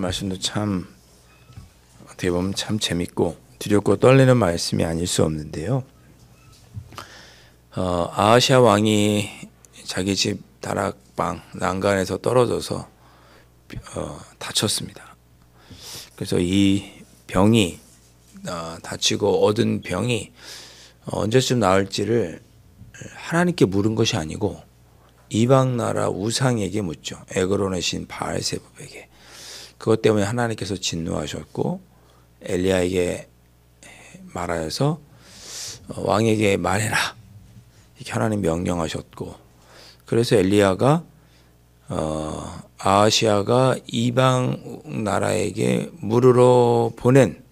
말씀도 참 어떻게 보면 참 재밌고 두렵고 떨리는 말씀이 아닐 수 없는데요. 아하시아 왕이 자기 집 다락방 난간에서 떨어져서 다쳤습니다. 그래서 이 병이 다치고 얻은 병이 언제쯤 나을지를 하나님께 물은 것이 아니고 이방 나라 우상에게 묻죠. 에그론의 신 바알세불에게. 그것 때문에 하나님께서 진노하셨고 엘리야에게 말하여서 왕에게 말해라 이렇게 하나님 명령하셨고, 그래서 엘리야가 아하시아가 이방 나라에게 물으러 보낸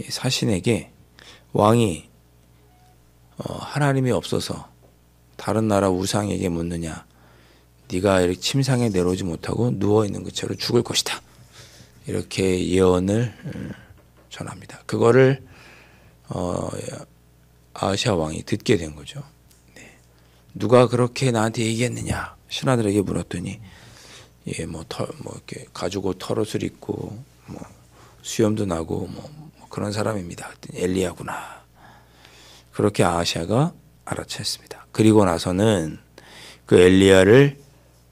사신에게 왕이 하나님이 없어서 다른 나라 우상에게 묻느냐, 네가 이렇게 침상에 내려오지 못하고 누워있는 것처럼 죽을 것이다, 이렇게 예언을 전합니다. 그거를 아하시아 왕이 듣게 된 거죠. 네. 누가 그렇게 나한테 얘기했느냐 신하들에게 물었더니 이렇게 가죽 털옷을 입고 수염도 나고 그런 사람입니다. 엘리야구나. 그렇게 아하시아가 알아챘습니다. 그리고 나서는 그 엘리야를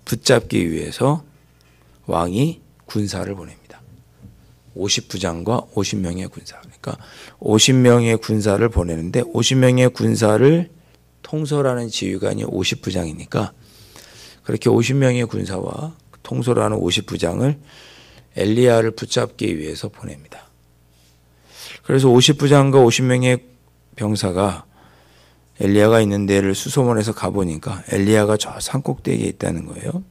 붙잡기 위해서 왕이 군사를 보냅니다. 50부장과 50명의 군사. 그러니까 50명의 군사를 보내는데 50명의 군사를 통솔하는 지휘관이 50부장이니까 그렇게 50명의 군사와 통솔하는 50부장을 엘리야를 붙잡기 위해서 보냅니다. 그래서 50부장과 50명의 병사가 엘리야가 있는 데를 수소문해서 가보니까 엘리야가 저 산꼭대기에 있다는 거예요.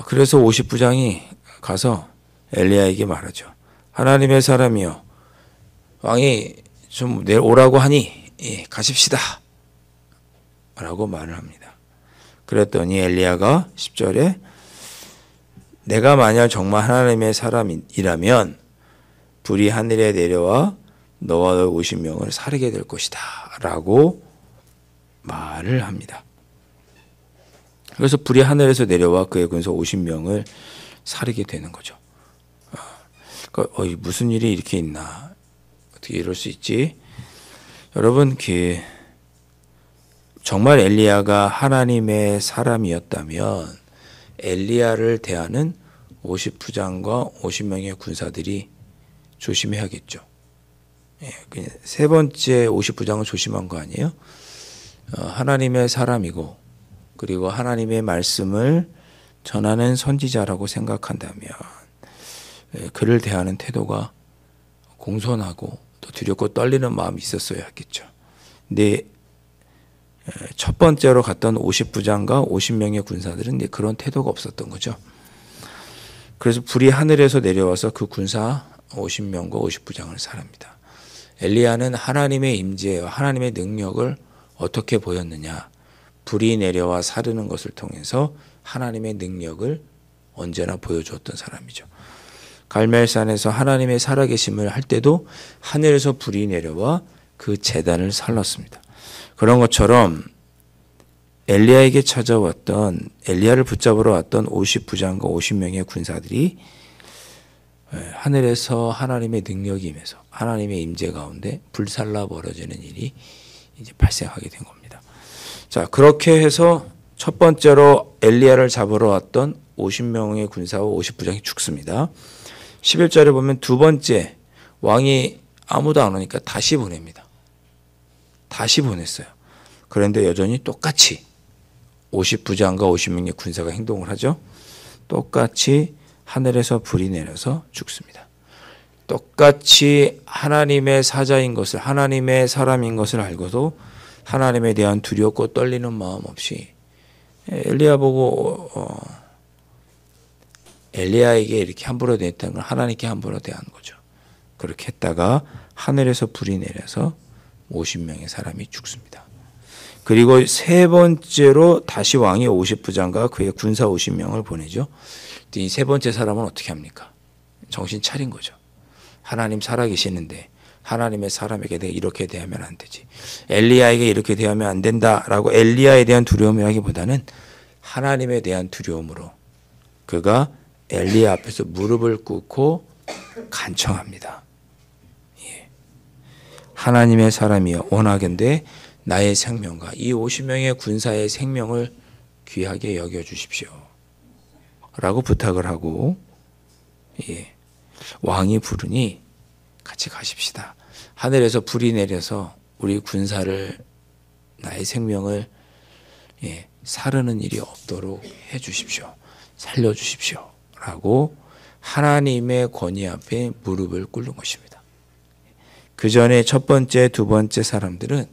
그래서 50부장이 가서 엘리야에게 말하죠. 하나님의 사람이여, 왕이 좀 오라고 하니 가십시다 라고 말을 합니다. 그랬더니 엘리야가 10절에 내가 만약 정말 하나님의 사람이라면 불이 하늘에 내려와 너와 너의 50명을 사르게 될 것이다 라고 말을 합니다. 그래서 불이 하늘에서 내려와 그의 군사 50명을 사르게 되는 거죠. 그러니까 무슨 일이 이렇게 있나, 어떻게 이럴 수 있지? 여러분, 정말 엘리야가 하나님의 사람이었다면 엘리야를 대하는 50부장과 50명의 군사들이 조심해야겠죠. 세 번째 50부장은 조심한 거 아니에요? 하나님의 사람이고 그리고 하나님의 말씀을 전하는 선지자라고 생각한다면 그를 대하는 태도가 공손하고 또 두렵고 떨리는 마음이 있었어야 했겠죠. 근데 첫 번째로 갔던 50부장과 50명의 군사들은 그런 태도가 없었던 거죠. 그래서 불이 하늘에서 내려와서 그 군사 50명과 50부장을 살합니다. 엘리야는 하나님의 임재와 하나님의 능력을 어떻게 보였느냐, 불이 내려와 사르는 것을 통해서 하나님의 능력을 언제나 보여주었던 사람이죠. 갈멜산에서 하나님의 살아계심을 할 때도 하늘에서 불이 내려와 그 제단을 살랐습니다. 그런 것처럼 엘리야에게 찾아왔던, 엘리야를 붙잡으러 왔던 50부장과 50명의 군사들이 하늘에서 하나님의 능력이 임해서 하나님의 임재 가운데 불살라 벌어지는 일이 이제 발생하게 된 겁니다. 자, 그렇게 해서 첫 번째로 엘리야를 잡으러 왔던 50명의 군사와 50부장이 죽습니다. 11절에 보면 두 번째, 왕이 아무도 안 오니까 다시 보냅니다. 다시 보냈어요. 그런데 여전히 똑같이 50부장과 50명의 군사가 행동을 하죠. 똑같이 하늘에서 불이 내려서 죽습니다. 똑같이 하나님의 사자인 것을, 하나님의 사람인 것을 알고도 하나님에 대한 두렵고 떨리는 마음 없이 엘리야 보고 엘리야에게 이렇게 함부로 대했다는 건 하나님께 함부로 대한 거죠. 그렇게 했다가 하늘에서 불이 내려서 50명의 사람이 죽습니다. 그리고 세 번째로 다시 왕이 50부장과 그의 군사 50명을 보내죠. 이 세 번째 사람은 어떻게 합니까? 정신 차린 거죠. 하나님 살아계시는데 하나님의 사람에게 내가 이렇게 대하면 안 되지, 엘리야에게 이렇게 대하면 안 된다라고 엘리야에 대한 두려움이라기보다는 하나님에 대한 두려움으로 그가 엘리야 앞에서 무릎을 꿇고 간청합니다. 예. 하나님의 사람이여 원하건대 나의 생명과 이 50명의 군사의 생명을 귀하게 여겨주십시오 라고 부탁을 하고, 예. 왕이 부르니 같이 가십시다. 하늘에서 불이 내려서 우리 군사를, 나의 생명을, 예, 사르는 일이 없도록 해주십시오. 살려주십시오 라고 하나님의 권위 앞에 무릎을 꿇는 것입니다. 그 전에 첫 번째, 두 번째 사람들은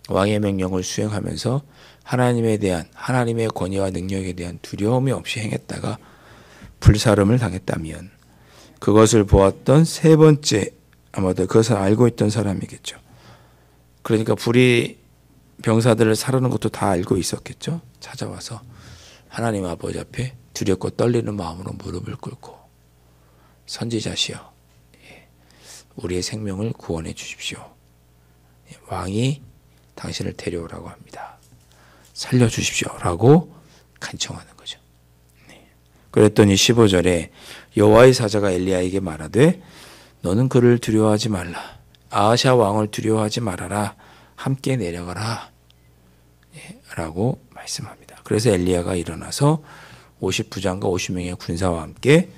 왕의 명령을 수행하면서 하나님에 대한, 하나님의 권위와 능력에 대한 두려움이 없이 행했다가 불사름을 당했다면, 그것을 보았던 세 번째, 아마도 그것을 알고 있던 사람이겠죠. 그러니까 불이 병사들을 사르는 것도 다 알고 있었겠죠. 찾아와서 하나님 아버지 앞에 두렵고 떨리는 마음으로 무릎을 꿇고, 선지자시여, 우리의 생명을 구원해 주십시오. 왕이 당신을 데려오라고 합니다. 살려주십시오 라고 간청하는 거죠. 그랬더니 15절에 여호와의 사자가 엘리야에게 말하되 너는 그를 두려워하지 말라. 아하시아 왕을 두려워하지 말아라. 함께 내려가라 라고 말씀합니다. 그래서 엘리야가 일어나서 50부장과 50명의 군사와 함께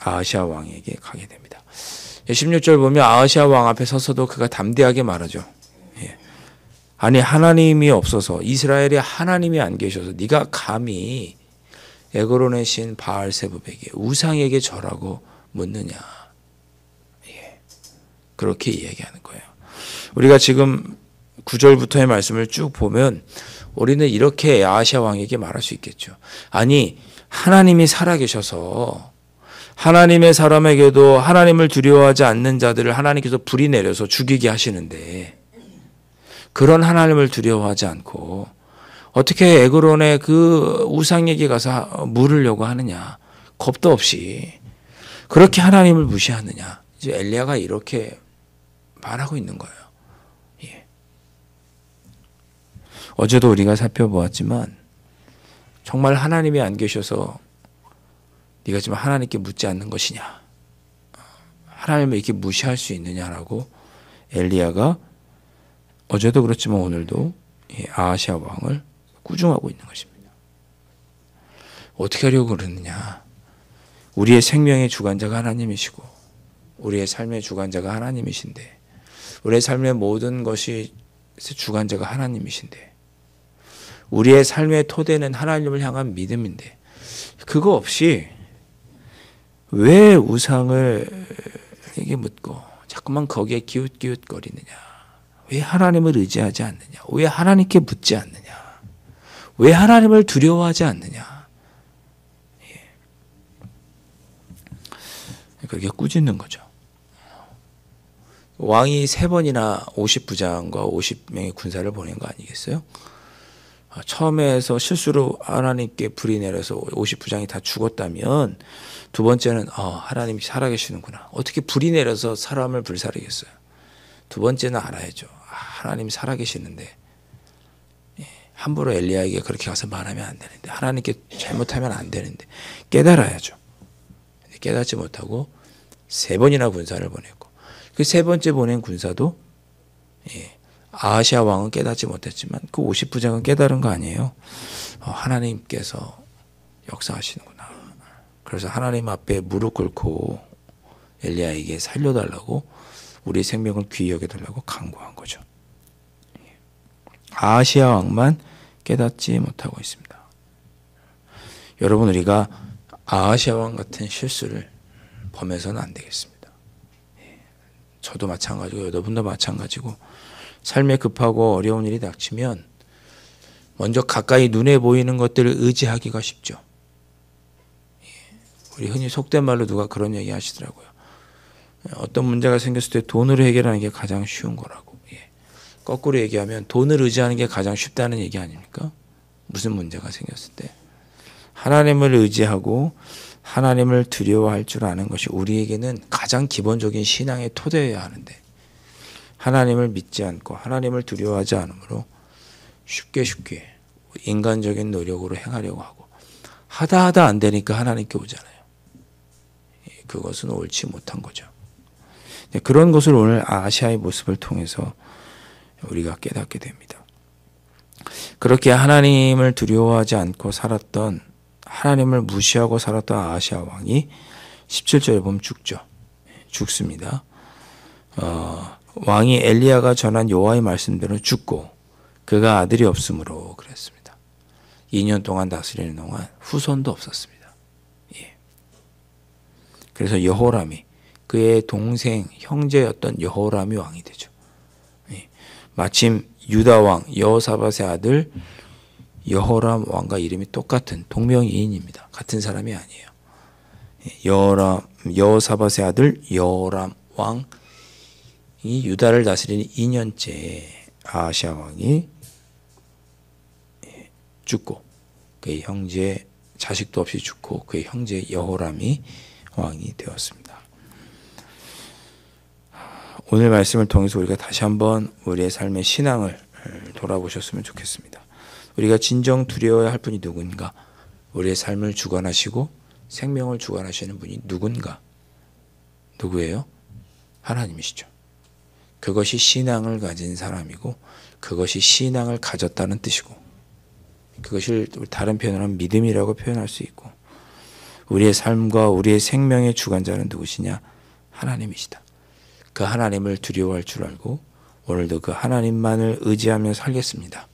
아하시아 왕에게 가게 됩니다. 16절 보면 아하시아 왕 앞에 서서도 그가 담대하게 말하죠. 아니 하나님이 없어서, 이스라엘에 하나님이 안 계셔서 네가 감히 에그론의 신 바알세부백에 우상에게 절하고 묻느냐. 그렇게 이야기하는 거예요. 우리가 지금 9절부터의 말씀을 쭉 보면 우리는 이렇게 아하시아 왕에게 말할 수 있겠죠. 아니 하나님이 살아계셔서 하나님의 사람에게도 하나님을 두려워하지 않는 자들을 하나님께서 불이 내려서 죽이게 하시는데, 그런 하나님을 두려워하지 않고 어떻게 에그론의 그 우상에게 가서 물으려고 하느냐. 겁도 없이 그렇게 하나님을 무시하느냐. 이제 엘리야가 이렇게 말하고 있는 거예요. 예. 어제도 우리가 살펴보았지만 정말 하나님이 안 계셔서 네가 지금 하나님께 묻지 않는 것이냐, 하나님을 이렇게 무시할 수 있느냐라고 엘리야가 어제도 그렇지만 오늘도 아하시아 왕을 꾸중하고 있는 것입니다. 어떻게 하려고 그러느냐. 우리의 생명의 주관자가 하나님이시고 우리의 삶의 주관자가 하나님이신데, 우리의 삶의 모든 것이 주관자가 하나님이신데, 우리의 삶의 토대는 하나님을 향한 믿음인데, 그거 없이 왜 우상을 이게 묻고 자꾸만 거기에 기웃기웃거리느냐. 왜 하나님을 의지하지 않느냐. 왜 하나님께 묻지 않느냐. 왜 하나님을 두려워하지 않느냐. 그렇게 꾸짖는 거죠. 왕이 3번이나 50부장과 50명의 군사를 보낸 거 아니겠어요? 처음에서 실수로 하나님께 불이 내려서 50부장이 다 죽었다면, 두 번째는 하나님이 살아계시는구나. 어떻게 불이 내려서 사람을 불살리겠어요? 두 번째는 알아야죠. 하나님이 살아계시는데 함부로 엘리야에게 그렇게 가서 말하면 안 되는데, 하나님께 잘못하면 안 되는데 깨달아야죠. 깨닫지 못하고 3번이나 군사를 보냈고, 그 3번째 보낸 군사도 아하시아 왕은 깨닫지 못했지만 그 50부장은 깨달은 거 아니에요. 하나님께서 역사하시는구나. 그래서 하나님 앞에 무릎 꿇고 엘리야에게 살려달라고, 우리 생명을 귀히 여겨달라고 간구한 거죠. 아하시아 왕만 깨닫지 못하고 있습니다. 여러분, 우리가 아하시아 왕 같은 실수를 범해서는 안 되겠습니다. 저도 마찬가지고 여러분도 마찬가지고, 삶에 급하고 어려운 일이 닥치면 먼저 가까이 눈에 보이는 것들을 의지하기가 쉽죠. 우리 흔히 속된 말로 누가 그런 얘기 하시더라고요. 어떤 문제가 생겼을 때 돈으로 해결하는 게 가장 쉬운 거라고. 거꾸로 얘기하면 돈을 의지하는 게 가장 쉽다는 얘기 아닙니까? 무슨 문제가 생겼을 때 하나님을 의지하고 하나님을 두려워할 줄 아는 것이 우리에게는 가장 기본적인 신앙의 토대여야 하는데, 하나님을 믿지 않고 하나님을 두려워하지 않으므로 쉽게 인간적인 노력으로 행하려고 하고 하다 안 되니까 하나님께 오잖아요. 그것은 옳지 못한 거죠. 그런 것을 오늘 아시아의 모습을 통해서 우리가 깨닫게 됩니다. 그렇게 하나님을 두려워하지 않고 살았던, 하나님을 무시하고 살았던 아하시아 왕이 17절에 보면 죽습니다. 왕이 엘리야가 전한 여호와의 말씀대로 죽고 그가 아들이 없으므로 그랬습니다. 2년 동안 다스리는 동안 후손도 없었습니다. 예. 그래서 여호람이, 그의 동생 형제였던 여호람이 왕이 되죠. 예. 마침 유다 왕 여호사밧의 아들 여호람 왕과 이름이 똑같은 동명이인입니다. 같은 사람이 아니에요. 여호사밧의 아들 여호람 왕이 유다를 다스리는 2년째 아하시아 왕이 죽고, 그의 형제, 자식도 없이 죽고 그의 형제 여호람이 왕이 되었습니다. 오늘 말씀을 통해서 우리가 다시 한번 우리의 삶의 신앙을 돌아보셨으면 좋겠습니다. 우리가 진정 두려워야 할 분이 누군가? 우리의 삶을 주관하시고 생명을 주관하시는 분이 누군가? 누구예요? 하나님이시죠. 그것이 신앙을 가진 사람이고 그것이 신앙을 가졌다는 뜻이고, 그것을 다른 표현으로 하면 믿음이라고 표현할 수 있고, 우리의 삶과 우리의 생명의 주관자는 누구시냐? 하나님이시다. 그 하나님을 두려워할 줄 알고 오늘도 그 하나님만을 의지하며 살겠습니다.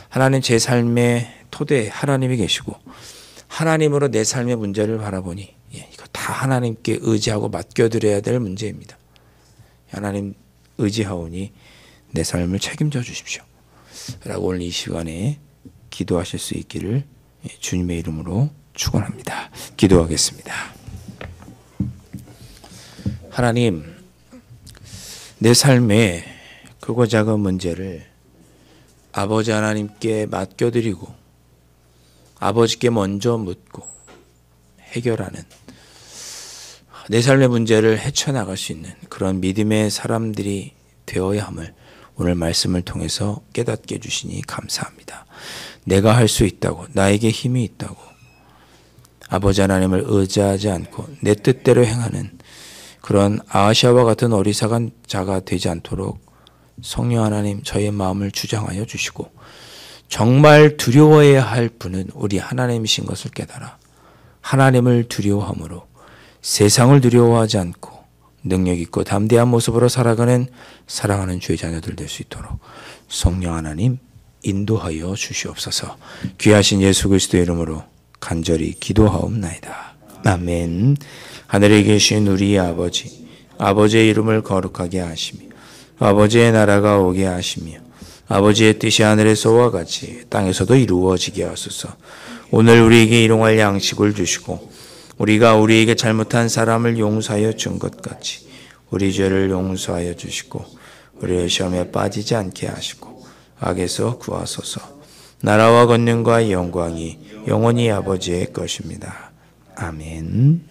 하나님, 제 삶의 토대에 하나님이 계시고 하나님으로 내 삶의 문제를 바라보니 이거 다 하나님께 의지하고 맡겨드려야 될 문제입니다. 하나님 의지하오니 내 삶을 책임져 주십시오 라고 오늘 이 시간에 기도하실 수 있기를 주님의 이름으로 축원합니다. 기도하겠습니다. 하나님, 내 삶의 크고 작은 문제를 아버지 하나님께 맡겨드리고 아버지께 먼저 묻고 해결하는, 내 삶의 문제를 헤쳐나갈 수 있는 그런 믿음의 사람들이 되어야 함을 오늘 말씀을 통해서 깨닫게 해주시니 감사합니다. 내가 할 수 있다고, 나에게 힘이 있다고 아버지 하나님을 의지하지 않고 내 뜻대로 행하는 그런 아하시아와 같은 어리석은 자가 되지 않도록 성령 하나님, 저의 마음을 주장하여 주시고 정말 두려워해야 할 분은 우리 하나님이신 것을 깨달아 하나님을 두려워함으로 세상을 두려워하지 않고 능력 있고 담대한 모습으로 살아가는 사랑하는 주의 자녀들 될 수 있도록 성령 하나님 인도하여 주시옵소서. 귀하신 예수 그리스도의 이름으로 간절히 기도하옵나이다. 아멘. 하늘에 계신 우리 아버지, 아버지의 이름을 거룩하게 하시며 아버지의 나라가 오게 하시며 아버지의 뜻이 하늘에서와 같이 땅에서도 이루어지게 하소서. 오늘 우리에게 일용할 양식을 주시고 우리가 우리에게 잘못한 사람을 용서하여 준 것 같이 우리 죄를 용서하여 주시고 우리를 시험에 빠지지 않게 하시고 악에서 구하소서. 나라와 권능과 영광이 영원히 아버지의 것입니다. 아멘.